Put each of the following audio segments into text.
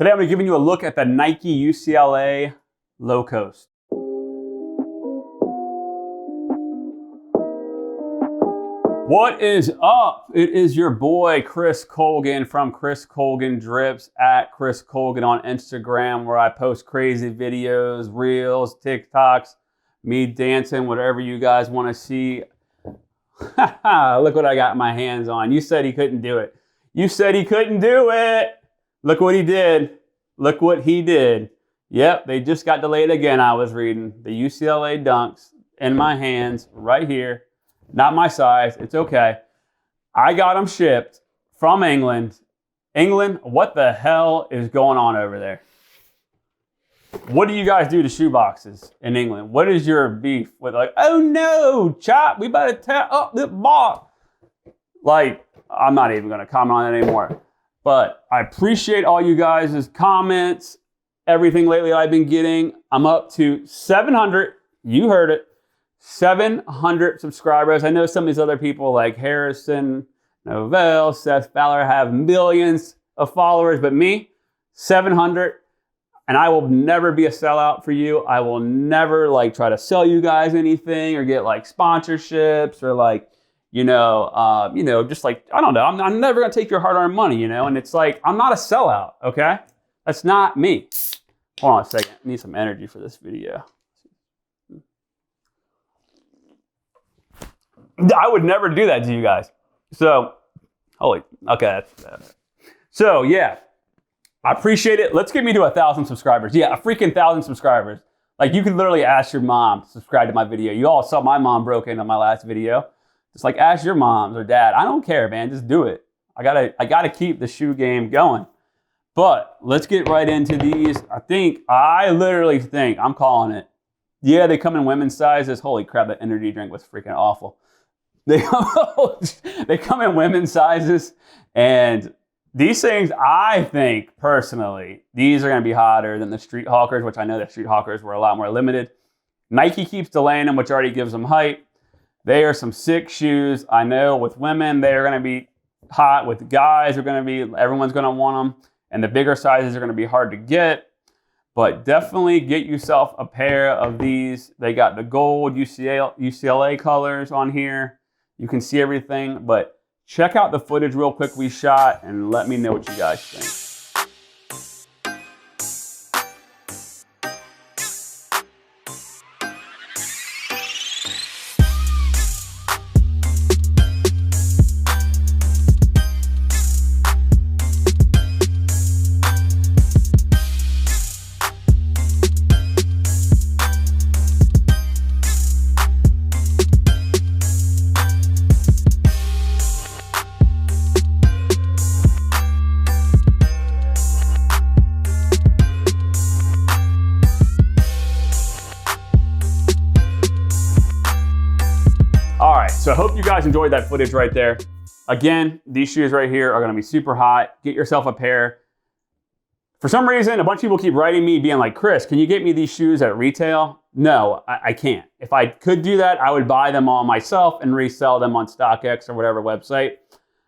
Today I'm going to be giving you a look at the Nike UCLA Low Coast. What is up? It is your boy Chris Colgan from Chris Colgan Drips at Chris Colgan on Instagram, where I post crazy videos, reels, TikToks, me dancing, whatever you guys want to see. Look what I got my hands on. You said he couldn't do it. You said he couldn't do it. Look what he did. Look what he did. Yep, they just got delayed again. I was reading the UCLA Dunks in my hands right here. Not my size. It's okay. I got them shipped from England. England, what the hell is going on over there? What do you guys do to shoe boxes in England? What is your beef with, like, oh no, Chop, we better tear up the box? Like, I'm not even going to comment on it anymore. But I appreciate all you guys' comments, everything lately I've been getting. I'm up to 700. You heard it. 700 subscribers. I know some of these other people like Harrison, Novell, Seth Fowler have millions of followers, but me, 700. And I will never be a sellout for you. I will never like try to sell you guys anything or get like sponsorships or like, just like, I don't know. I'm never gonna take your hard-earned money, and it's like, I'm not a sellout, okay? That's not me. Hold on a second. I need some energy for this video. I would never do that to you guys. So, okay. So, yeah, I appreciate it. Let's get me to 1,000 subscribers. Yeah, a freaking 1,000 subscribers. Like, you could literally ask your mom to subscribe to my video. You all saw my mom broke into my last video. Just like, ask your moms or dad. I don't care, man. Just do it. I gotta keep the shoe game going. But let's get right into these. I literally think, I'm calling it. Yeah, they come in women's sizes. Holy crap, that energy drink was freaking awful. They come in women's sizes, and these things, I think, personally, these are going to be hotter than the Street Hawkers, which I know the Street Hawkers were a lot more limited. Nike keeps delaying them, which already gives them hype. They are some sick shoes. I know with women, they are going to be hot. With guys, everyone's going to want them. And the bigger sizes are going to be hard to get. But definitely get yourself a pair of these. They got the gold UCLA colors on here. You can see everything, but check out the footage real quick we shot and let me know what you guys think. All right, so I hope you guys enjoyed that footage right there. Again, these shoes right here are gonna be super hot. Get yourself a pair. For some reason, a bunch of people keep writing me being like, Chris, can you get me these shoes at retail? No, I can't. If I could do that, I would buy them all myself and resell them on StockX or whatever website.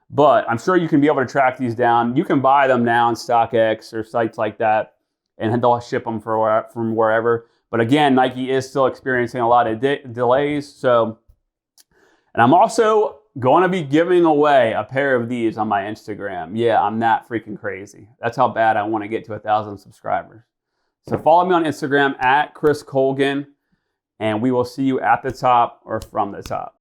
But I'm sure you can be able to track these down. You can buy them now on StockX or sites like that, and they'll ship them from wherever. But again, Nike is still experiencing a lot of delays, and I'm also going to be giving away a pair of these on my Instagram. Yeah, I'm that freaking crazy. That's how bad I want to get to 1,000 subscribers. So follow me on Instagram at Chris Colgan, and we will see you at the top or from the top.